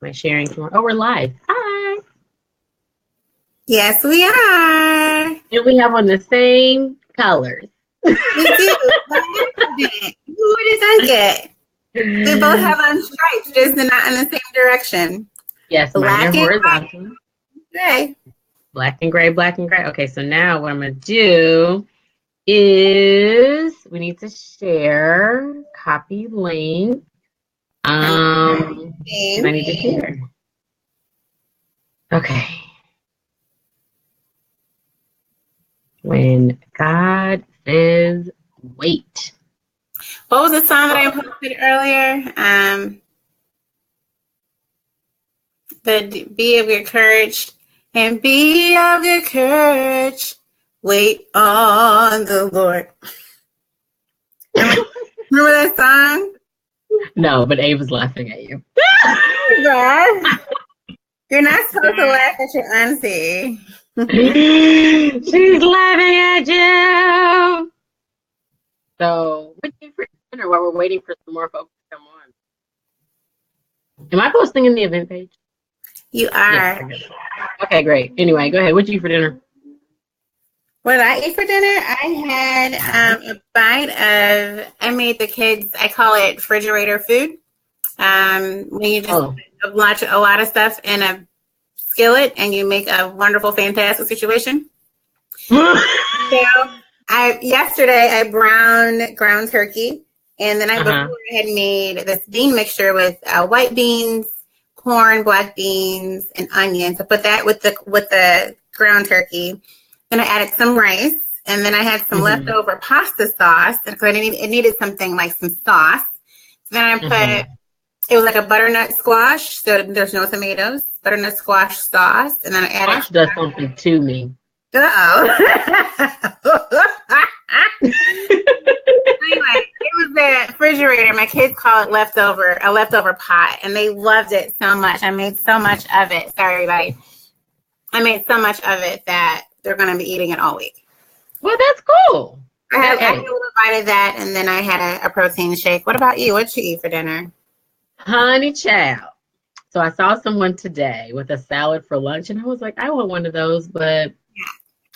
Am I sharing tomorrow? Oh, we're live. Hi. Yes, we are. And we have on the same colors. We do. Who would have thunk it? We both have on stripes, just not in the same direction. Yes, Black mine are and horizontal. gray. Black and gray, black and gray. Okay, so now what I'm going to do is we need to share, copy link. And I need to share. Okay. When God says wait. What was the song that I posted earlier? The Be of Your Courage. And be of your courage. Wait on the Lord. Remember that song? No, but Abe was laughing at you. You're not supposed to laugh at your auntie. She's laughing at you. So, what do you for dinner while we're waiting for some more folks to come on? Am I posting in the event page? You are. Yes, okay, great. Anyway, go ahead. What did you eat for dinner? What did I eat for dinner? I had a bite of, I made the kids, I call it refrigerator food. When you just launch a lot of stuff in a skillet and you make a wonderful, fantastic situation. So yesterday I ground turkey, and the night before I had made this bean mixture with white beans, corn, black beans, and onions. I put that with the ground turkey. Then I added some rice, and then I had some leftover pasta sauce, because it needed something like some sauce. So then I put, it was like a butternut squash, so there's no tomatoes, butternut squash sauce, and then I added. Squash does something to me. Anyway, it was the refrigerator. My kids call it a leftover pot, and they loved it so much. I made so much of it. Sorry, everybody. I made so much of it that they're going to be eating it all week. Well, that's cool. I had a little bite of that, and then I had a protein shake. What about you? What'd you eat for dinner? Honey child. So I saw someone today with a salad for lunch, and I was like, I want one of those, but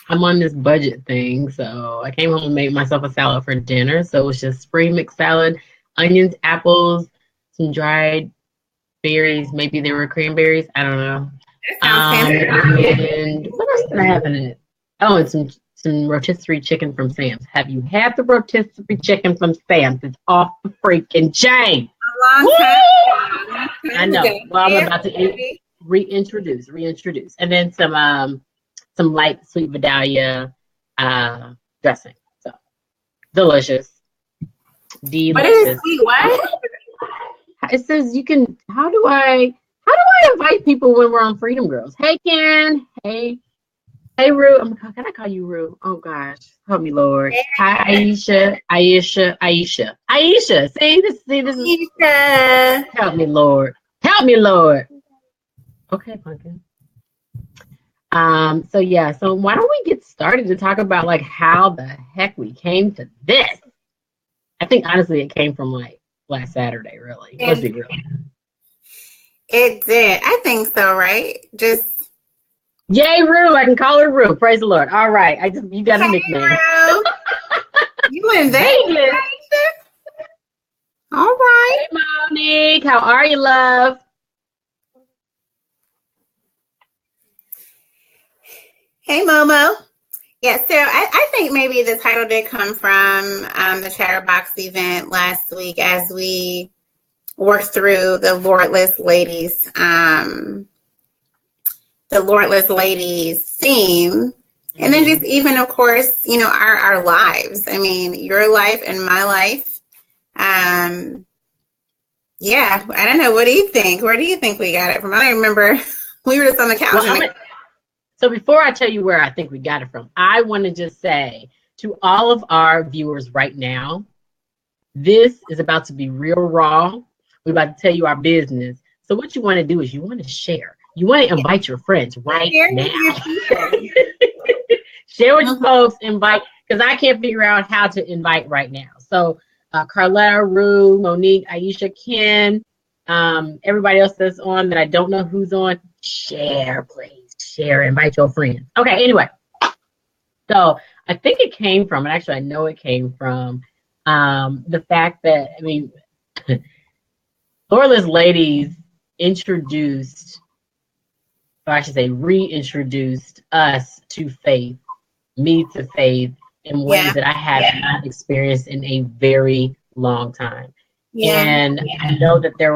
I'm on this budget thing. So I came home and made myself a salad for dinner. So it was just spring mix salad, onions, apples, some dried berries. Maybe they were cranberries. I don't know. And what else did I have in it? Oh, and some rotisserie chicken from Sam's. Have you had the rotisserie chicken from Sam's? It's off the freaking chain. A long time. I know. Well, I'm about to reintroduce, and then some light sweet Vidalia dressing. So delicious. What is sweet what? It says you can. How do I invite people when we're on Freedom Girlz? Hey, Karen. Hey, Rue. Can I call you Rue? Oh gosh, help me, Lord. Hi, Aisha. See this is. Help me, Lord. Okay, pumpkin. So why don't we get started to talk about like how the heck we came to this? I think honestly it came from like last Saturday, really. Let's be real. It did. I think so, right? Just yay, Rue. I can call her Rue. Praise the Lord. All right. You got a nickname. Rue. You in Vegas. All right. Hey, Monique. How are you, love? Hey, Momo. Yeah, so I think maybe the title did come from the Chatterbox event last week as we worked through the Lordless Ladies, theme. And then just even, of course, our lives. I mean, your life and my life. Yeah, I don't know. What do you think? Where do you think we got it from? I don't remember. We were just on the couch. So before I tell you where I think we got it from, I want to just say to all of our viewers right now, this is about to be real raw. We're about to tell you our business. So what you want to do is you want to share. You want to invite your friends right now. Share with your folks, invite, because I can't figure out how to invite right now. So Carla Rule, Monique, Aisha, Ken, Everybody else that's on that I don't know who's on, share, please. Share, invite your friends. Okay, anyway. So I think it came from, and actually I know it came from the fact that, I mean, Loyalist Ladies introduced, or I should say reintroduced us to faith, me to faith, in ways that I have not experienced in a very long time. And I know that there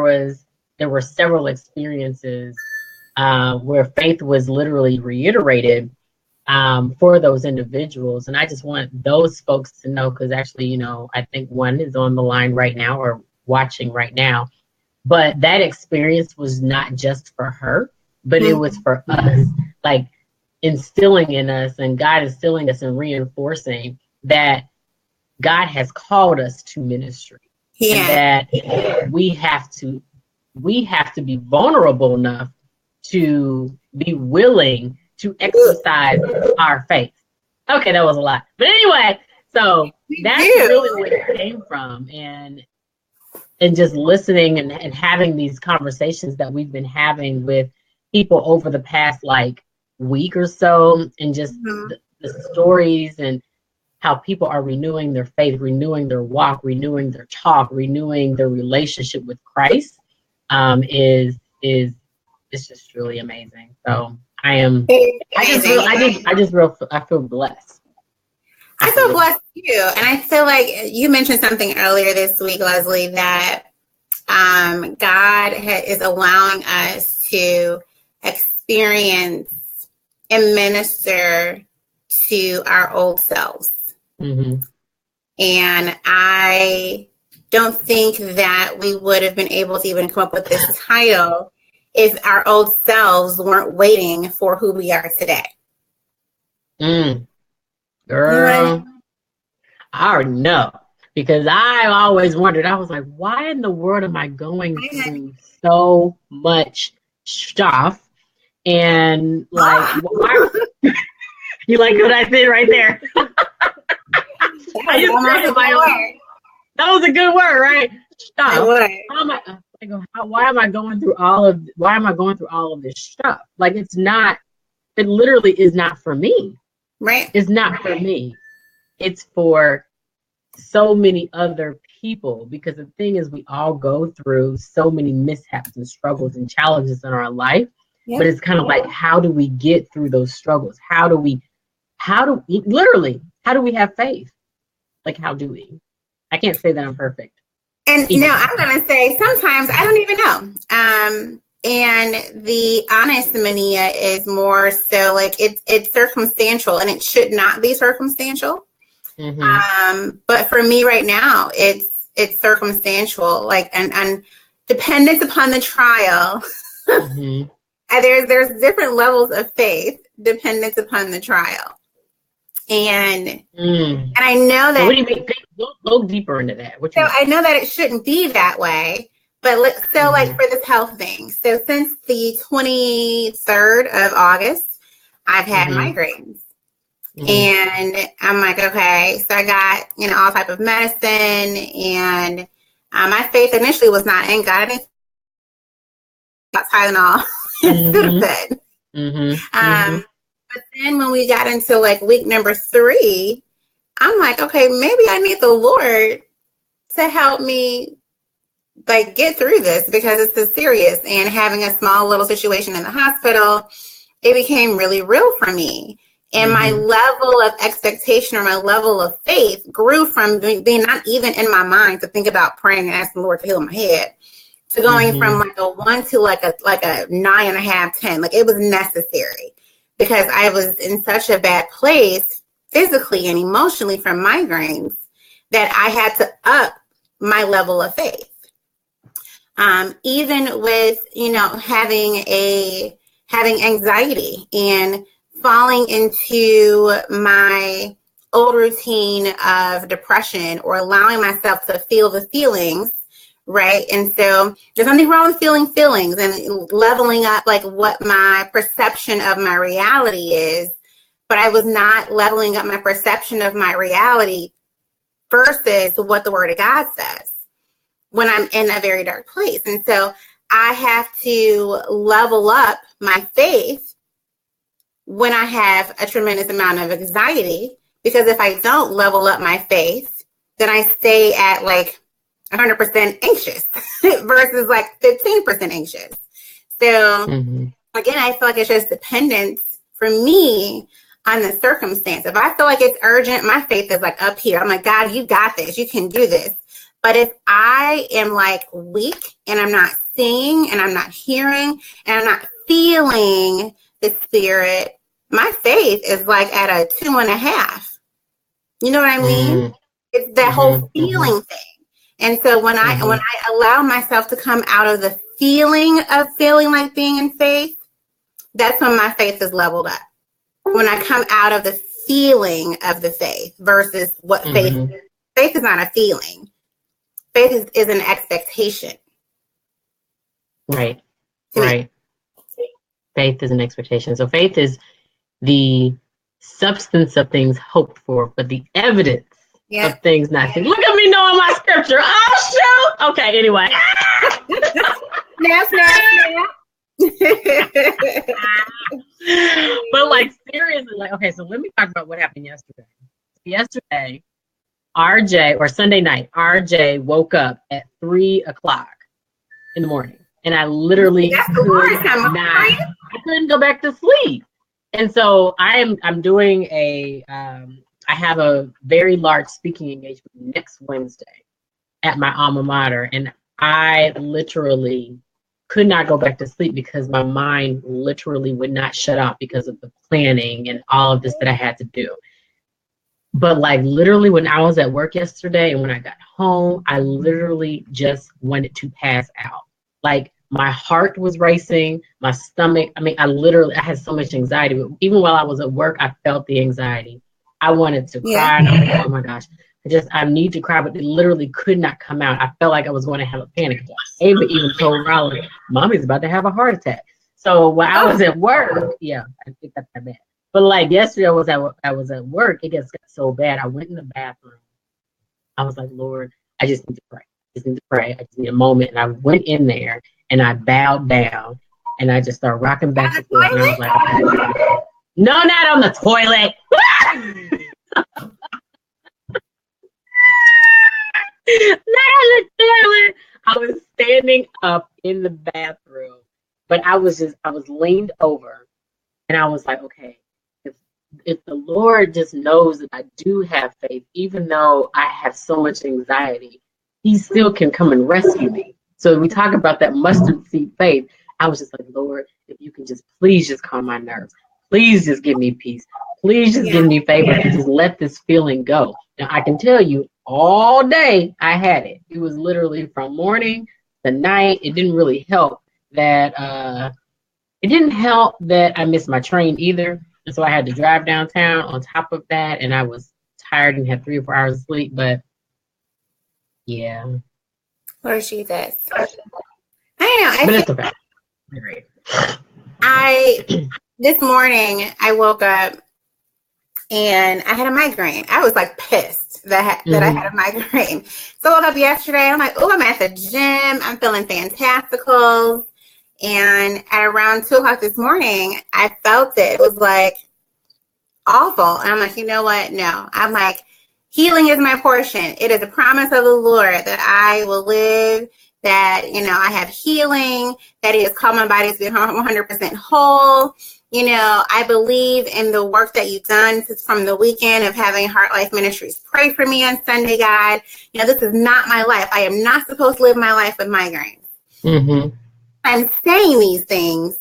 were several experiences where faith was literally reiterated for those individuals. And I just want those folks to know, because actually, you know, I think one is on the line right now or watching right now. But that experience was not just for her, but it was for us, like instilling in us, and God instilling us and reinforcing that God has called us to ministry. And that we have to be vulnerable enough to be willing to exercise our faith. Okay, that was a lot. But anyway, so that's really where it came from. And just listening and having these conversations that we've been having with people over the past like week or so, and just the stories and how people are renewing their faith, renewing their walk, renewing their talk, renewing their relationship with Christ, is it's just truly amazing. So I feel blessed. I feel blessed too. And I feel like you mentioned something earlier this week, Leslie, that God is allowing us to experience and minister to our old selves. Mm-hmm. And I don't think that we would have been able to even come up with this title if our old selves weren't waiting for who we are today. Girl, I already know, because I always wondered, I was like, why in the world am I going through so much stuff? And like, you like what I did right there? That was a good word, right? Stuff. Why am I going through all of this stuff? Like, it literally is not for me. Right. It's not for me. It's for so many other people, because the thing is, we all go through so many mishaps and struggles and challenges in our life. But it's kind of like, how do we get through those struggles? How do we have faith? Like, how do we? I can't say that I'm perfect. And no, I'm going to say sometimes I don't even know. And the honest Mania is more so like it's circumstantial, and it should not be circumstantial. Mm-hmm. But for me right now, it's circumstantial, like, and dependence upon the trial. Mm-hmm. And there's different levels of faith dependence upon the trial. And I know that. So what do you mean? Go deeper into that. I know that it shouldn't be that way. But like for this health thing, so since the 23rd of August, I've had migraines. And I'm like, okay, so I got, all type of medicine, and my faith initially was not in God. I didn't got Tylenol and Sudafed. But then when we got into like week number 3, I'm like, okay, maybe I need the Lord to help me like get through this, because it's so serious. And having a small little situation in the hospital, it became really real for me. And my level of expectation, or my level of faith, grew from being not even in my mind to think about praying and asking the Lord to heal my head, to going from like a 1 to like a 9.5, 10. Like, it was necessary, because I was in such a bad place physically and emotionally from migraines that I had to up my level of faith. Even with, having anxiety and falling into my old routine of depression, or allowing myself to feel the feelings, right? And so there's nothing wrong with feeling feelings and leveling up like what my perception of my reality is, but I was not leveling up my perception of my reality versus what the Word of God says. when I'm in a very dark place. And so I have to level up my faith when I have a tremendous amount of anxiety, because if I don't level up my faith, then I stay at like 100% anxious versus like 15% anxious. So again, I feel like it's just dependence for me on the circumstance. If I feel like it's urgent, my faith is like up here. I'm like, God, you got this. You can do this. But if I am like weak and I'm not seeing and I'm not hearing and I'm not feeling the Spirit, my faith is like at a 2.5. You know what I mean? It's that whole feeling thing. And so when I allow myself to come out of the feeling of feeling like being in faith, that's when my faith is leveled up. When I come out of the feeling of the faith versus what faith is. Faith is not a feeling. Faith is an expectation. Right. Right. Faith is an expectation. So faith is the substance of things hoped for, but the evidence of things not seen. Look at me knowing my scripture. Oh, shoot. Okay, anyway. Snap. But like seriously, like, okay, so let me talk about what happened yesterday. Yesterday, RJ, or Sunday night, RJ woke up at 3:00 in the morning. And I literally I couldn't go back to sleep. And so I'm doing I have a very large speaking engagement next Wednesday at my alma mater. And I literally could not go back to sleep because my mind literally would not shut off because of the planning and all of this that I had to do. But like literally when I was at work yesterday and when I got home, I literally just wanted to pass out. Like my heart was racing, my stomach. I mean, I had so much anxiety. But even while I was at work, I felt the anxiety. I wanted to cry. And I was like, oh my gosh, I need to cry, but it literally could not come out. I felt like I was going to have a panic attack. Ava even told Raleigh, Mommy's about to have a heart attack. So when I was at work, I think that's that bad. But like yesterday, I was at work. It got so bad. I went in the bathroom. I was like, Lord, I just need to pray. I just need a moment. And I went in there and I bowed down and I just started rocking back and forth. And I was like, okay. No, not on the toilet. Not on the toilet. I was standing up in the bathroom, but I was leaned over and I was like, okay, if the Lord just knows that I do have faith, even though I have so much anxiety, he still can come and rescue me. So we talk about that mustard seed faith. I was just like, Lord, if you can just please just calm my nerves. Please just give me peace. Please just give me favor and just let this feeling go. Now I can tell you all day I had it. It was literally from morning to night. It didn't really help that I missed my train either. And so I had to drive downtown on top of that, and I was tired and had 3 or 4 hours of sleep. But yeah, Lord Jesus, I know. But it's okay. This morning I woke up and I had a migraine. I was like pissed that I had a migraine. So I woke up yesterday. I'm like, oh, I'm at the gym. I'm feeling fantastical. And at around 2:00 this morning, I felt it. It was like awful. And I'm like, you know what? No. I'm like, healing is my portion. It is a promise of the Lord that I will live, that, I have healing, that he has called my body to be 100% whole. I believe in the work that you've done from the weekend of having Heart Life Ministries pray for me on Sunday, God. This is not my life. I am not supposed to live my life with migraines. Mm-hmm. I'm saying these things,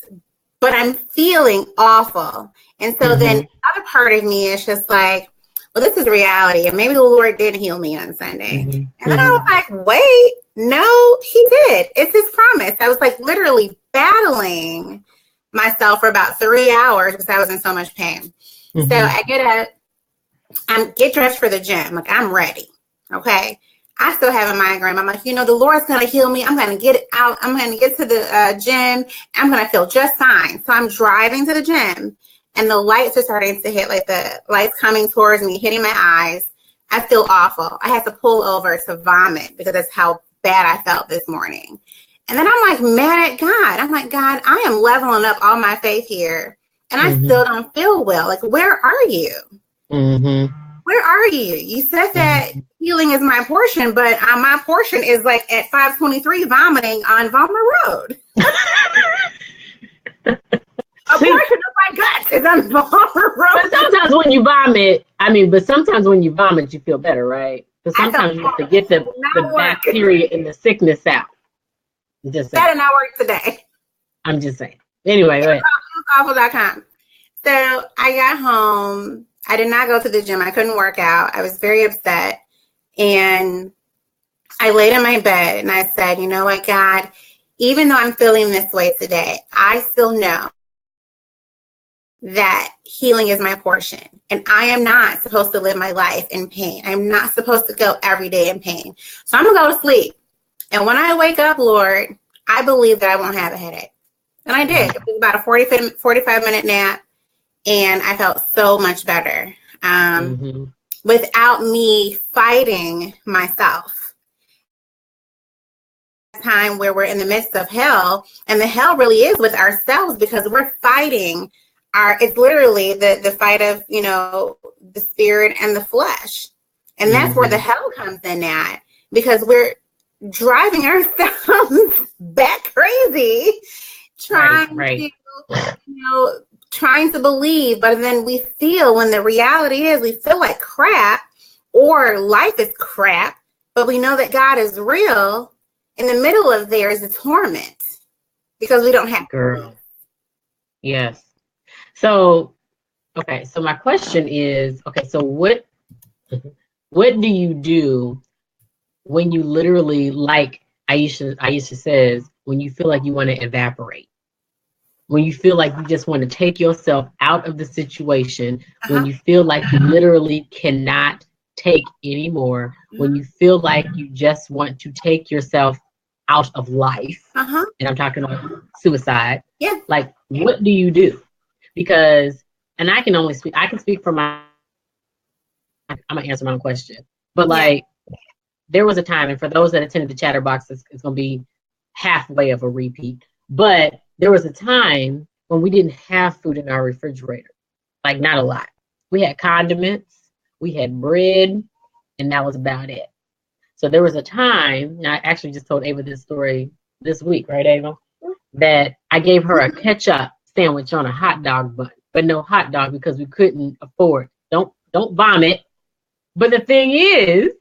but I'm feeling awful. And so then the other part of me is just like, well, this is reality. And maybe the Lord did heal me on Sunday. And then I was like, wait, no, he did. It's his promise. I was like literally battling myself for about 3 hours because I was in so much pain. So I get dressed for the gym. Like, I'm ready. Okay. I still have a migraine. I'm like, the Lord's going to heal me. I'm going to get out. I'm going to get to the gym. I'm going to feel just fine. So I'm driving to the gym and the lights are starting to hit, like the lights coming towards me, hitting my eyes. I feel awful. I had to pull over to vomit because that's how bad I felt this morning. And then I'm like mad at God. I'm like, God, I am leveling up all my faith here, and I still don't feel well. Like, where are you? Where are you? You said that healing is my portion, but my portion is like at 523 vomiting on Vollmer Road. A portion of my guts is on Vollmer Road. But sometimes when you vomit, you feel better, right? But sometimes you have to get the bacteria and the sickness out. Just that did not work today. I'm just saying. Anyway, go ahead. Awful.com. So I got home. I did not go to the gym. I couldn't work out. I was very upset. And I laid in my bed and I said, you know what, God, even though I'm feeling this way today, I still know that healing is my portion. And I am not supposed to live my life in pain. I'm not supposed to go every day in pain. So I'm going to go to sleep. And when I wake up, Lord, I believe that I won't have a headache. And I did. It was about a 45-minute nap. And I felt so much better without me fighting myself. Time where we're in the midst of hell, and the hell really is with ourselves, because we're fighting it's literally the fight of, the spirit and the flesh. And that's where the hell comes in at, because we're driving ourselves back crazy, trying to believe, but then we feel, when the reality is we feel like crap, or life is crap, but we know that God is real. In the middle of there is the torment, because we don't have girl. Yes. So, okay. So my question is, so what do you do when you literally, like Aisha says, when you feel like you want to evaporate? When you feel like you just want to take yourself out of the situation, when you feel like you literally cannot take anymore, when you feel like you just want to take yourself out of life, and I'm talking about suicide, like, what do you do? Because, and I can speak for I'm going to answer my own question, but there was a time, and for those that attended the Chatterbox, it's going to be halfway of a repeat, but there was a time when we didn't have food in our refrigerator, like not a lot. We had condiments, we had bread, and that was about it. So there was a time, and I actually just told Ava this story this week, right, Ava? That I gave her a ketchup sandwich on a hot dog bun, but no hot dog because we couldn't afford. Don't vomit. But the thing is,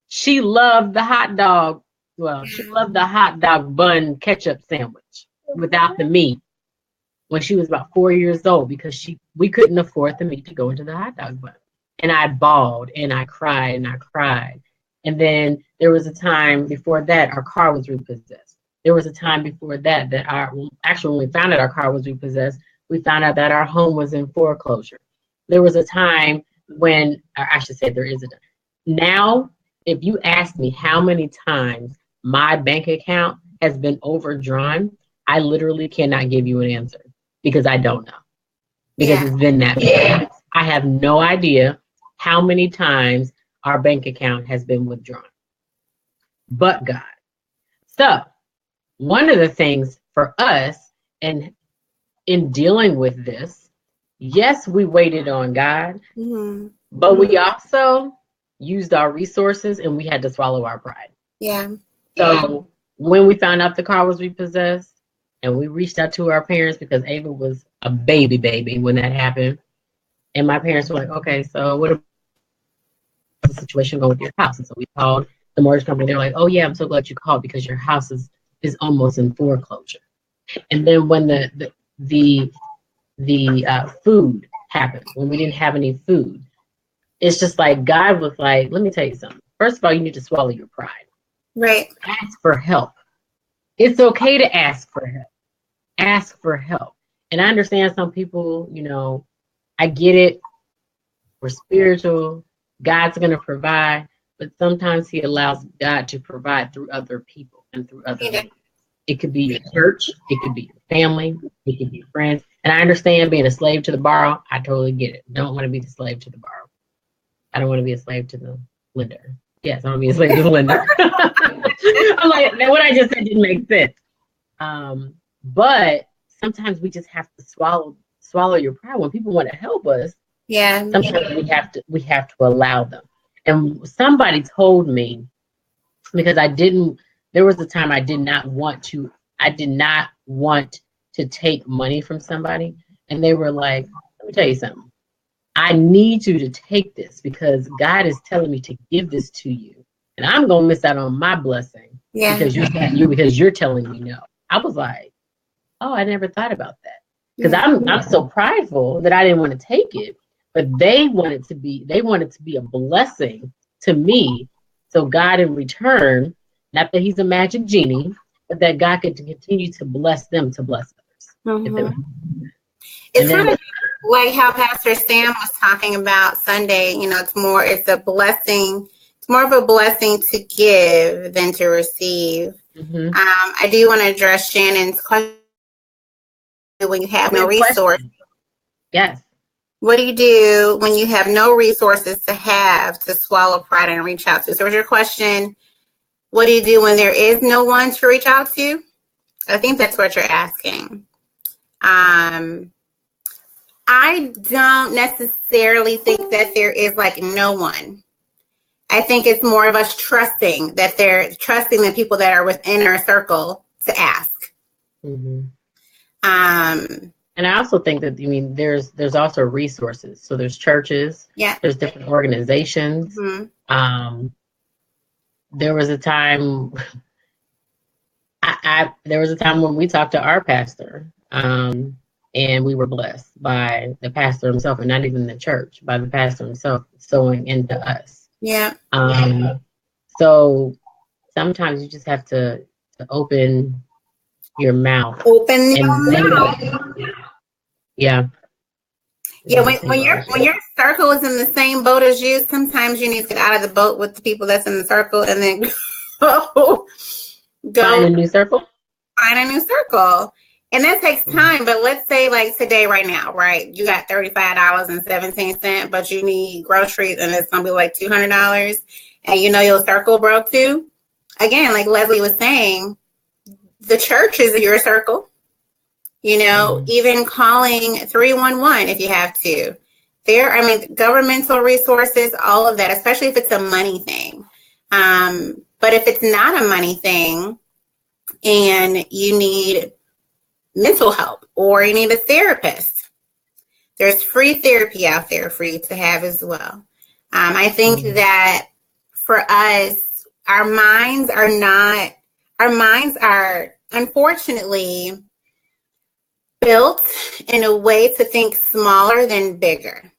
she loved the hot dog. Well, she loved the hot dog bun ketchup sandwich without the meat when she was about 4 years old, because we couldn't afford the meat to go into the hot dog bun. And I bawled and I cried and I cried. And then there was a time before that our car was repossessed. There was a time before that when we found out our car was repossessed, we found out that our home was in foreclosure. There was a time when, or I should say there isn't. Now, if you ask me how many times my bank account has been overdrawn, I literally cannot give you an answer, because I don't know. Because it's been that bad. I have no idea how many times our bank account has been withdrawn. But God. So one of the things for us, and in dealing with this, yes, we waited on God, but we also used our resources, and we had to swallow our pride. Yeah. So when we found out the car was repossessed, and we reached out to our parents, because Ava was a baby when that happened, and my parents were like, okay, so what about the situation going with your house? And so we called the mortgage company. They're like, oh yeah, I'm so glad you called, because your house is almost in foreclosure. And then when the food happened, when we didn't have any food, it's just like God was like, let me tell you something. First of all, you need to swallow your pride. Right. Ask for help. It's okay to ask for help. Ask for help. And I understand some people, I get it. We're spiritual. God's going to provide. But sometimes he allows God to provide through other people and through other people. It could be your church. It could be your family. It could be your friends. And I understand being a slave to the borrow. I totally get it. Don't want to be the slave to the borrow. I don't want to be a slave to the lender. Yes, I want to be a slave to the lender. I'm like, what I just said didn't make sense. But sometimes we just have to swallow your pride. When people want to help us, Yeah. sometimes we have to allow them. And somebody told me, because there was a time I did not want to take money from somebody. And they were like, let me tell you something. I need you to take this because God is telling me to give this to you. And I'm gonna miss out on my blessing because you're telling me no. I was like, oh, I never thought about that. Because I'm so prideful that I didn't want to take it. But they wanted to be a blessing to me. So God in return, not that he's a magic genie, but that God could continue to bless them to bless others. Mm-hmm. It's kind of like how Pastor Sam was talking about Sunday. It's a blessing. It's more of a blessing to give than to receive. Mm-hmm. I do want to address Shannon's question. When you have no resource. Yes. What do you do when you have no resources to swallow pride and reach out to? So was your question, what do you do when there is no one to reach out to? I think that's what you're asking. I don't necessarily think that there is like no one. I think it's more of us trusting the people that are within our circle to ask. Mm-hmm. And I also think that, there's also resources. So there's churches, there's different organizations. Mm-hmm. There was a time when we talked to our pastor, and we were blessed by the pastor himself, and not even the church, by the pastor himself sowing into us. Yeah. So sometimes you just have to open your mouth. Yeah. Yeah, when your circle is in the same boat as you, sometimes you need to get out of the boat with the people that's in the circle and then go find a new circle. And that takes time. But let's say like today, right now, right? You got $35.17, but you need groceries and it's gonna be like $200, and your circle broke too. Again, like Leslie was saying, the church is your circle. Even calling 311 if you have to. Governmental resources, all of that, especially if it's a money thing. But if it's not a money thing and you need mental help or you need a therapist, there's free therapy out there for you to have as well. I think that for us, our minds are unfortunately built in a way to think smaller than bigger.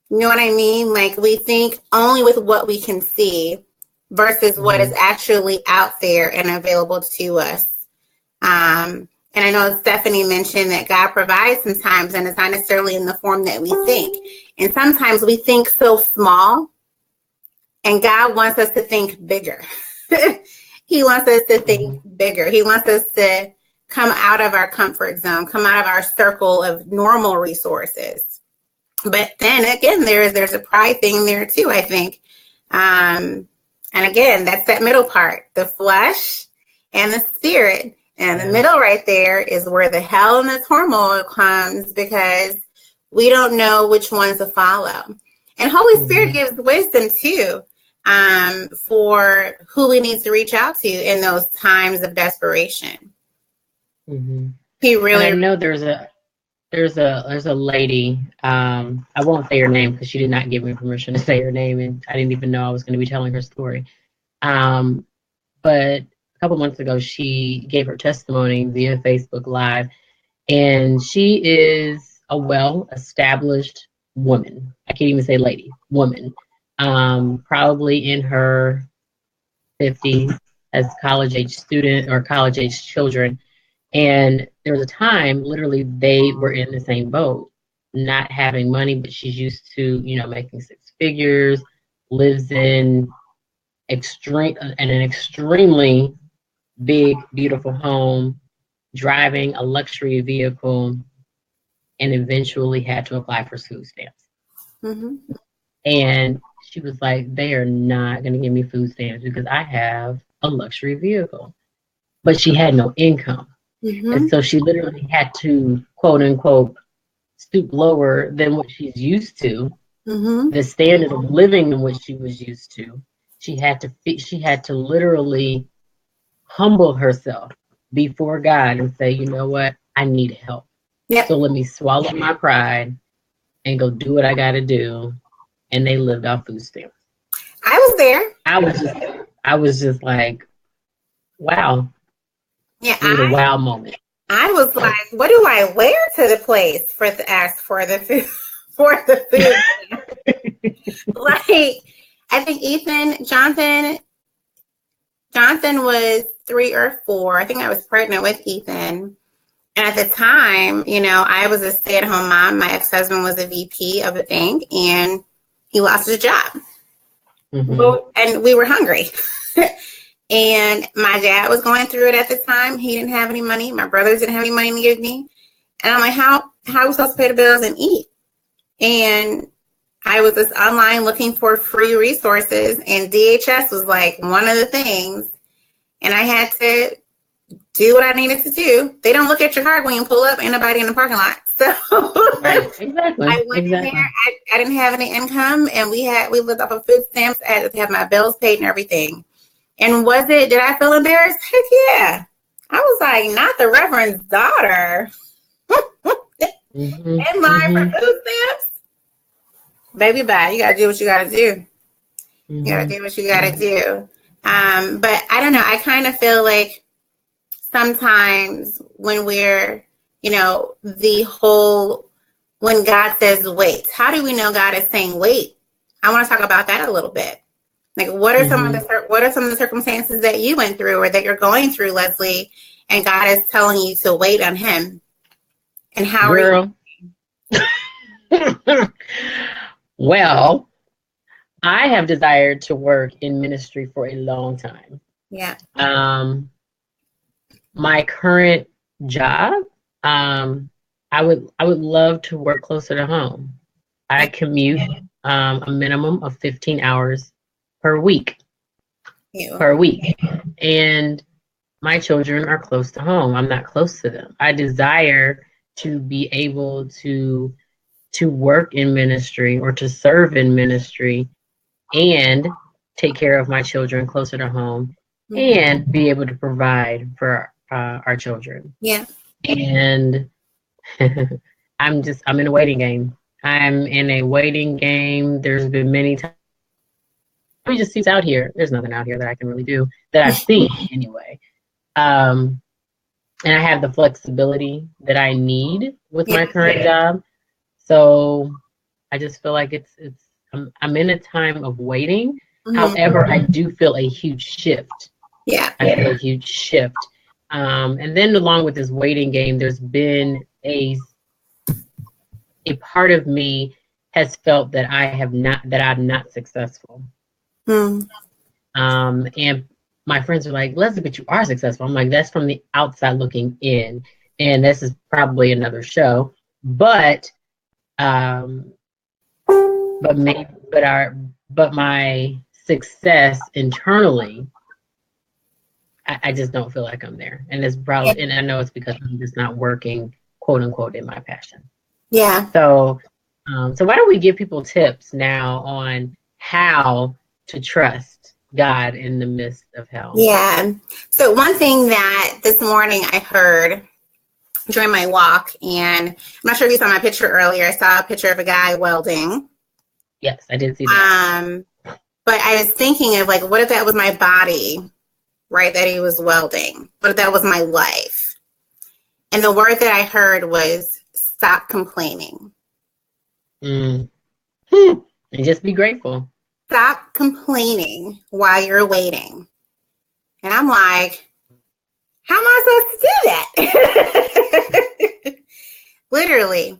You know what I mean? Like we think only with what we can see versus what is actually out there and available to us. And I know Stephanie mentioned that God provides sometimes, and it's not necessarily in the form that we think. And sometimes we think so small, and God wants us to think bigger. He wants us to think bigger. He wants us to come out of our comfort zone, come out of our circle of normal resources. But then again, there's a pride thing there too, I think. And again, that's that middle part, the flesh and the spirit. And the middle right there is where the hell and the turmoil comes, because we don't know which ones to follow. And Holy Spirit gives wisdom too, for who we need to reach out to in those times of desperation. Mm-hmm. He really. And I know there's a lady. I won't say her name because she did not give me permission to say her name, and I didn't even know I was going to be telling her story. But a couple months ago, she gave her testimony via Facebook Live, and she is a well-established woman. I can't even say lady, woman. Probably in her 50s, as college-age student or college-age children. And there was a time, literally, they were in the same boat, not having money, but she's used to, making six figures, lives in an extremely big, beautiful home, driving a luxury vehicle, and eventually had to apply for food stamps. Mm-hmm. And she was like, they are not going to give me food stamps because I have a luxury vehicle. But she had no income. And so she literally had to, quote unquote, stoop lower than what she's used to, the standard of living in which she was used to. She had to literally humble herself before God and say, you know what, I need help. Yep. So let me swallow my pride and go do what I got to do. And they lived off food stamps. I was there. I was just like, wow. Yeah, it was a wow moment. I was like, what do I wear to the place for the ask for the food for the food? Like, I think Jonathan was 3 or 4. I think I was pregnant with Ethan. And at the time, you know, I was a stay-at-home mom. My ex-husband was a VP of a bank, and he lost his job. And we were hungry. And my dad was going through it at the time. He didn't have any money. My brothers didn't have any money to give me. And I'm like, how are we supposed to pay the bills and eat? And I was just online looking for free resources, and DHS was like one of the things. And I had to do what I needed to do. They don't look at your card when you pull up, ain't nobody in the parking lot. So right. Exactly. I went in there. I didn't have any income, and we lived off of food stamps. I had to have my bills paid and everything. And did I feel embarrassed? Heck yeah. I was like, not the Reverend's daughter. In line for food stamps. Baby, bye. You gotta do what you gotta do. You gotta do what you gotta do. But I don't know. I kind of feel like sometimes when we're, you know, when God says wait, how do we know God is saying wait? I want to talk about that a little bit. Like, what are some of the circumstances that you went through or that you're going through, Leslie, and God is telling you to wait on Him? And how are you? Well, I have desired to work in ministry for a long time. Yeah. My current job, I would love to work closer to home. I commute a minimum of 15 hours per week. And my children are close to home. I'm not close to them. I desire to be able to work in ministry or to serve in ministry and take care of my children closer to home and be able to provide for our children. Yeah. And I'm in a waiting game. I'm in a waiting game. There's been many times. We just see out here. There's nothing out here that I can really do that I've seen anyway. And I have the flexibility that I need with my current job. So I just feel like I'm in a time of waiting. However, I do feel a huge shift. Yeah. I feel a huge shift. And then along with this waiting game, there's been a part of me has felt that I'm not successful. And my friends are like, Leslie, but you are successful. I'm like, that's from the outside looking in. And this is probably another show. But my success internally, I just don't feel like I'm there. And it's probably, and I know it's because I'm just not working, quote unquote, in my passion. Yeah. So why don't we give people tips now on how to trust God in the midst of hell? Yeah. So one thing that this morning I heard during my walk, and I'm not sure if you saw my picture earlier. I saw a picture of a guy welding. Yes, I did see that. But I was thinking of, like, what if that was my body, right, that he was welding? What if that was my life? And the word that I heard was stop complaining. And just be grateful. Stop complaining while you're waiting. And I'm like, how am I supposed to do that? Literally.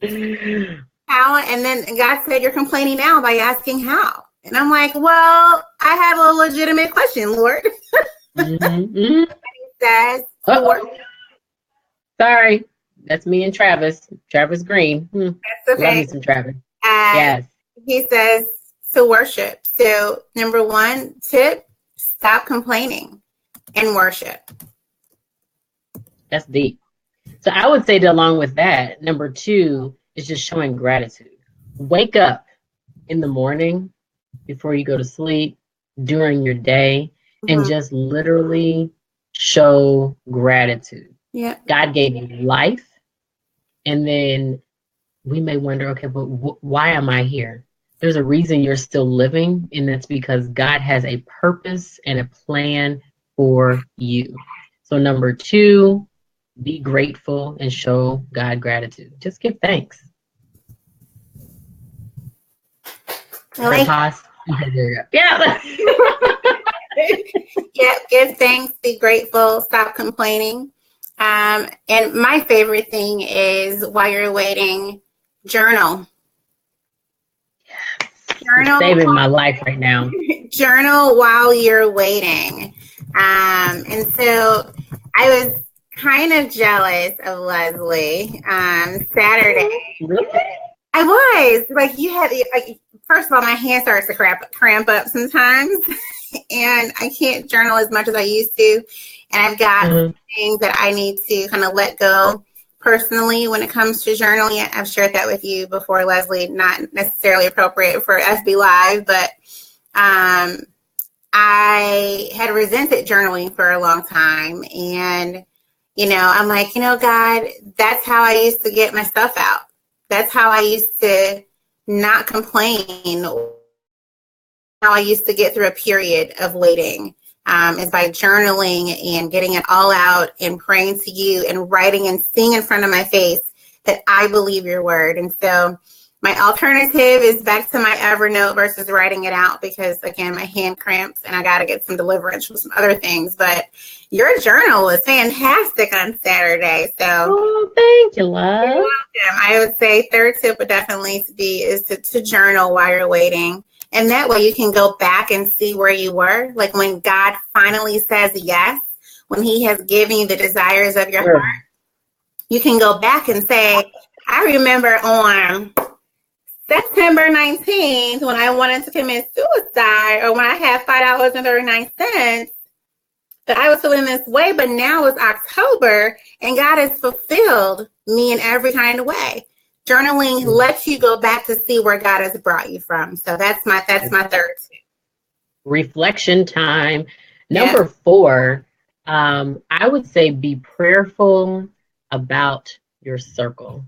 How? And then God said, you're complaining now by asking how. And I'm like, well, I have a legitimate question, Lord. He says, sorry, that's me and Travis Green. That's okay. Love me some Travis. Yes. He says to worship. So number 1 tip, stop complaining and worship. That's deep. So I would say that along with that, number 2 is just showing gratitude. Wake up in the morning before you go to sleep, during your day, and just literally show gratitude. Yeah. God gave you life. And then we may wonder, okay, but why am I here? There's a reason you're still living, and that's because God has a purpose and a plan for you. So number 2, be grateful and show God gratitude. Just give thanks. Pause. Yeah. Yeah, give thanks, be grateful, stop complaining. And my favorite thing is while you're waiting, journal. You're saving my life right now. Journal while you're waiting. And so I was kind of jealous of Leslie Saturday. Really? I was like, you had like, first of all, my hand starts to cramp up sometimes, and I can't journal as much as I used to. And I've got things that I need to kind of let go personally when it comes to journaling. I've shared that with you before, Leslie. Not necessarily appropriate for FB Live, but I had resented journaling for a long time, and I'm like, God, that's how I used to get my stuff out. That's how I used to not complain. How I used to get through a period of waiting is by journaling and getting it all out and praying to you and writing and seeing in front of my face that I believe your word. And so my alternative is back to my Evernote versus writing it out because, again, my hand cramps and I got to get some deliverance from some other things. But your journal was fantastic on Saturday. So thank you, love. You're welcome. I would say third tip would definitely is to journal while you're waiting. And that way you can go back and see where you were. Like when God finally says yes, when he has given you the desires of your heart, you can go back and say, I remember on September 19th, when I wanted to commit suicide, or when I had $5.39, that I was feeling this way, but now it's October, and God has fulfilled me in every kind of way. Journaling lets you go back to see where God has brought you from. So that's my third tip. Reflection time. Number 4, I would say be prayerful about your circle.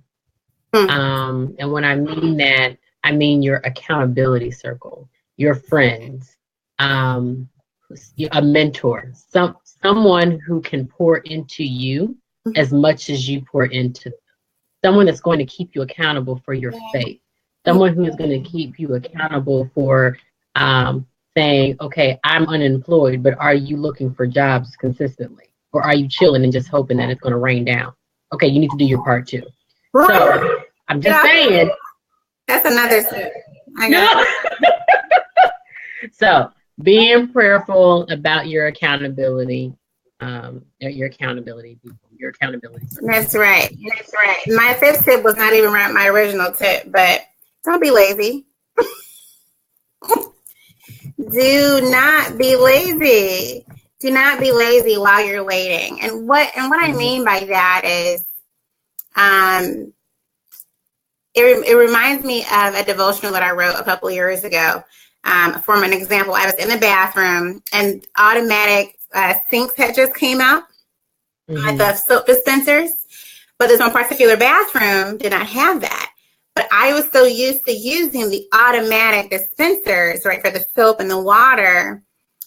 And when I mean that, I mean your accountability circle, your friends, a mentor, someone who can pour into you as much as you pour into them. Someone that's going to keep you accountable for your faith. Someone who is going to keep you accountable for saying, okay, I'm unemployed, but are you looking for jobs consistently? Or are you chilling and just hoping that it's going to rain down? Okay, you need to do your part too. So I'm just saying. That's another tip. I got So being prayerful about your accountability, your accountability people, your accountability. That's right. My 5th tip was not even my original tip, but don't be lazy. Do not be lazy. Do not be lazy while you're waiting. And what I mean by that is, it reminds me of a devotional that I wrote a couple of years ago. From an example, I was in the bathroom and automatic sinks had just came out, like the soap dispensers, but this one particular bathroom did not have that. But I was so used to using the automatic dispensers, right, for the soap and the water,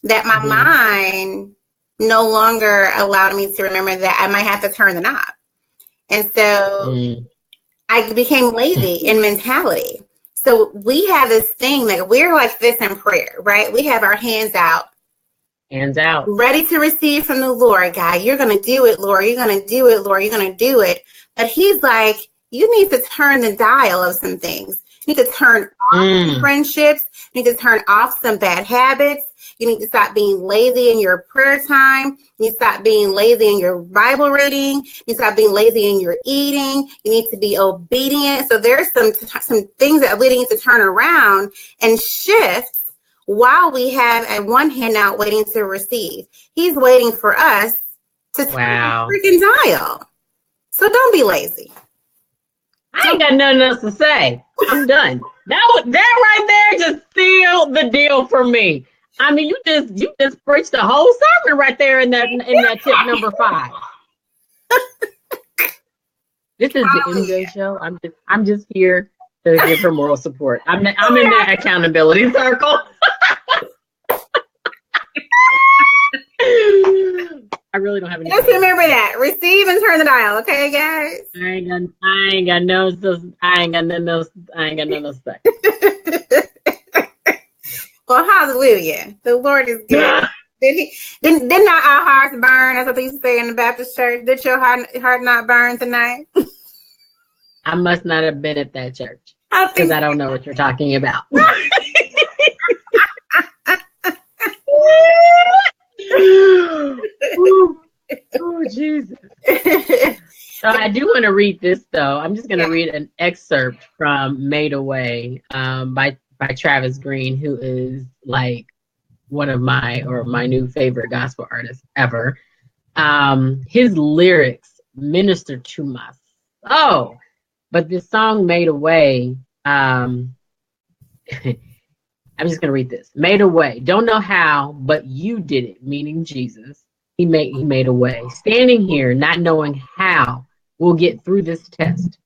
that my mind no longer allowed me to remember that I might have to turn the knob. And so I became lazy in mentality. So we have this thing that we're like this in prayer, right? We have our hands out. Hands out. Ready to receive from the Lord, God. You're going to do it, Lord. You're going to do it, Lord. You're going to do it. But he's like, you need to turn the dial of some things. You need to turn off some friendships. You need to turn off some bad habits. You need to stop being lazy in your prayer time. You need to stop being lazy in your Bible reading. You need to stop being lazy in your eating. You need to be obedient. So there's some things that we need to turn around and shift while we have at one hand out waiting to receive. He's waiting for us to turn the freaking dial. So don't be lazy. I ain't got nothing else to say. I'm done. That right there just sealed the deal for me. I mean, you just preached the whole sermon right there in that tip number 5. This is the MJ show. I'm just here to give her moral support. I'm in the accountability circle. I really don't have any. Just remember that. Receive and turn the dial, okay, guys? I ain't got no say. Well, hallelujah. The Lord is good. Did not our hearts burn? That's what they used to say in the Baptist church. Did your heart not burn tonight? I must not have been at that church because I don't know what you're talking about. Oh, Jesus. So I do want to read this, though. I'm just going to read an excerpt from Made Away by Travis Green, who is like one of my new favorite gospel artists ever. His lyrics minister to my soul. But this song Made Away, I'm just going to read this. Made a way. Don't know how, but you did it, meaning Jesus. He made a way. Standing here, not knowing how we'll get through this test,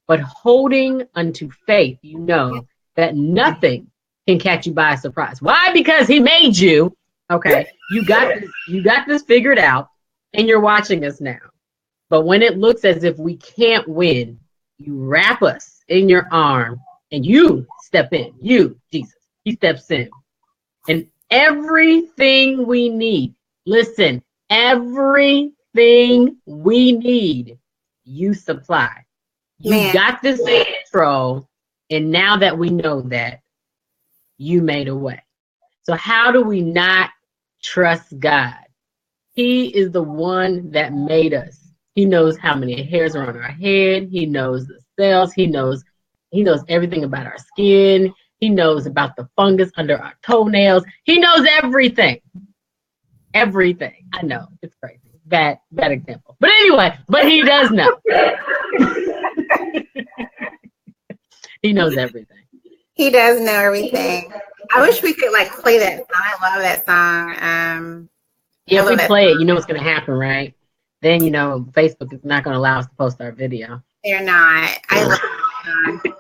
but holding unto faith, you know that nothing can catch you by surprise. Why? Because he made you. Okay. You got this figured out, and you're watching us now. But when it looks as if we can't win, you wrap us in your arm and you step in. You, Jesus. He steps in. And everything we need, listen, everything we need, you supply. You got this in control. And now that we know that, you made a way. So how do we not trust God? He is the one that made us. He knows how many hairs are on our head. He knows the cells. He knows everything about our skin. He knows about the fungus under our toenails. He knows everything. Everything. I know. It's crazy. Bad example. But anyway, but he does know. He knows everything. He does know everything. I wish we could play that song. I love that song. Yeah, if we play it, you know what's going to happen, right? Then, Facebook is not going to allow us to post our video. They're not. I love that song.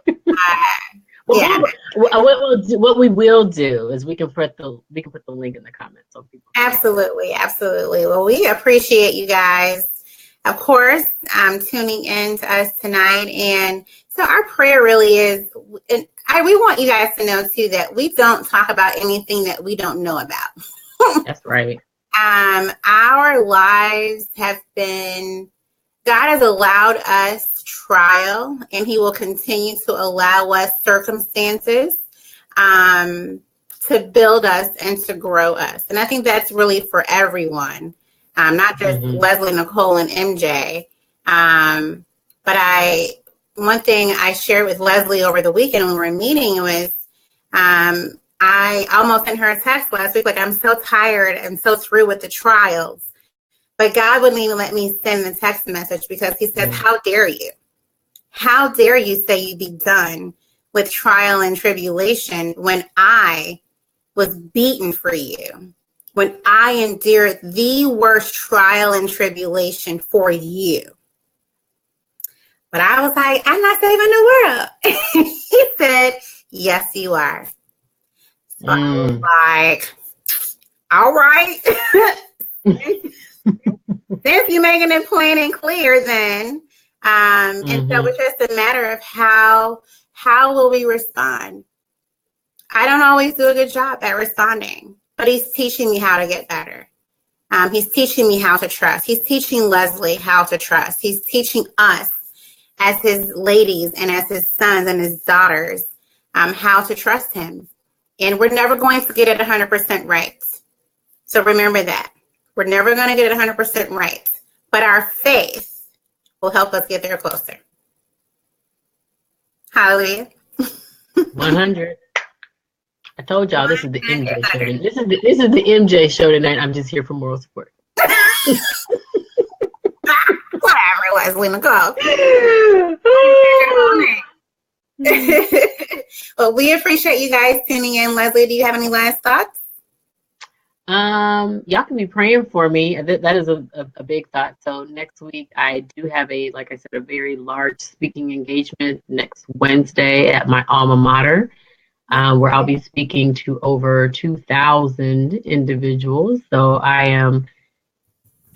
What we will do is we can put the link in the comments so people. Absolutely. Well, we appreciate you guys, of course, tuning in to us tonight. And so our prayer really is, and we want you guys to know too that we don't talk about anything that we don't know about. That's right. Our lives have been. God has allowed us trial, and he will continue to allow us circumstances to build us and to grow us. And I think that's really for everyone, not just Leslie, Nicole, and MJ. But one thing I shared with Leslie over the weekend when we were meeting was I almost sent her a text last week, I'm so tired and so through with the trials. But God wouldn't even let me send the text message because he says, how dare you? How dare you say you'd be done with trial and tribulation when I was beaten for you, when I endured the worst trial and tribulation for you? But I was like, I'm not saving the world. He said, yes, you are. So I was like, all right. Since you're making it plain and clear, then, and so it's just a matter of how will we respond? I don't always do a good job at responding, but he's teaching me how to get better. He's teaching me how to trust. He's teaching Leslie how to trust. He's teaching us as his ladies and as his sons and his daughters how to trust him. And we're never going to get it 100% right. So remember that. We're never going to get it 100% right, but our faith will help us get there closer. Hallelujah. 100. I told y'all this is the MJ show. This is the MJ show tonight. I'm just here for moral support. Whatever it was, Lena, go. Well, we appreciate you guys tuning in. Leslie, do you have any last thoughts? Y'all can be praying for me. That is a big thought. So next week I do have like I said, a very large speaking engagement next Wednesday at my alma mater, where I'll be speaking to over 2,000 individuals. So I am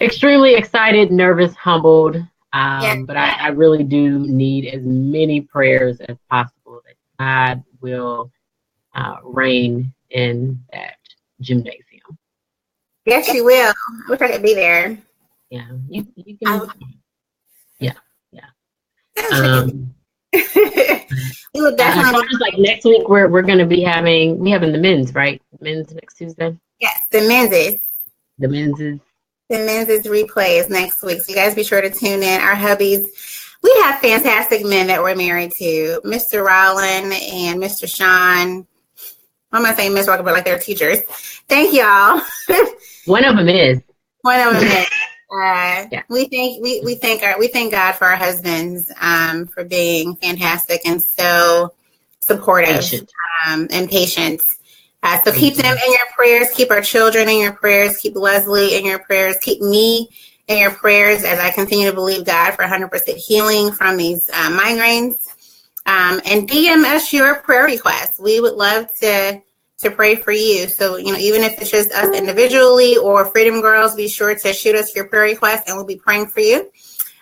extremely excited, nervous, humbled. But I really do need as many prayers as possible that God will reign in that gymnasium. Yes, you will. I wish I could be there. Yeah, you can. Yeah. We will definitely. As far as like next week, we're going to be having the men's, right? Men's next Tuesday. Yes, the men's is. The men's replay is next week. So you guys be sure to tune in. Our hubbies, we have fantastic men that we're married to. Mr. Rollin and Mr. Sean. I'm going to say Miss Walker, but like they're teachers. Thank y'all. One of them is. Yeah. We thank God for our husbands for being fantastic and so supportive and patient. So keep them in your prayers. Keep our children in your prayers. Keep Leslie in your prayers. Keep me in your prayers as I continue to believe God for 100% healing from these migraines. And DM us your prayer requests. We would love to pray for you. So, even if it's just us individually or Freedom Girlz, be sure to shoot us your prayer requests and we'll be praying for you.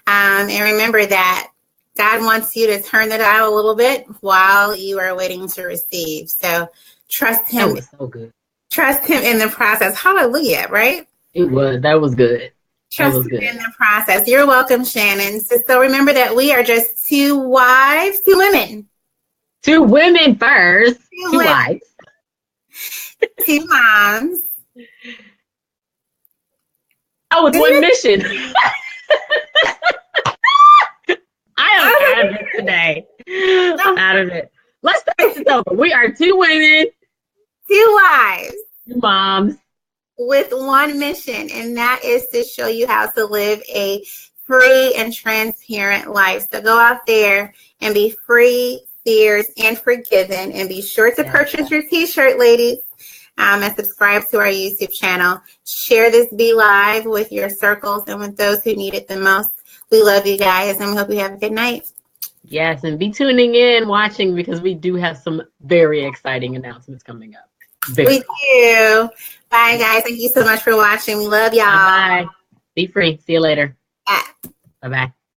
And remember that God wants you to turn the dial a little bit while you are waiting to receive. So trust him. That was so good. Trust him in the process. Hallelujah, right? It was. That was good. Trust him in the process. You're welcome, Shannon. So remember that we are just two wives, two women. Two women first. Two wives. Two moms. Oh, with one mission. I am out of it today. I'm out of it. Let's start this over. We are two women. Two wives. Two moms. With one mission, and that is to show you how to live a free and transparent life. So go out there and be free, fierce, and forgiven. And be sure to purchase your t-shirt, ladies. And subscribe to our YouTube channel. Share this Be Live with your circles and with those who need it the most. We love you guys, and we hope you have a good night. Yes, and be tuning in, watching, because we do have some very exciting announcements coming up. We do. Bye, guys. Thank you so much for watching. We love y'all. Bye. Be free. See you later. Bye. Bye-bye.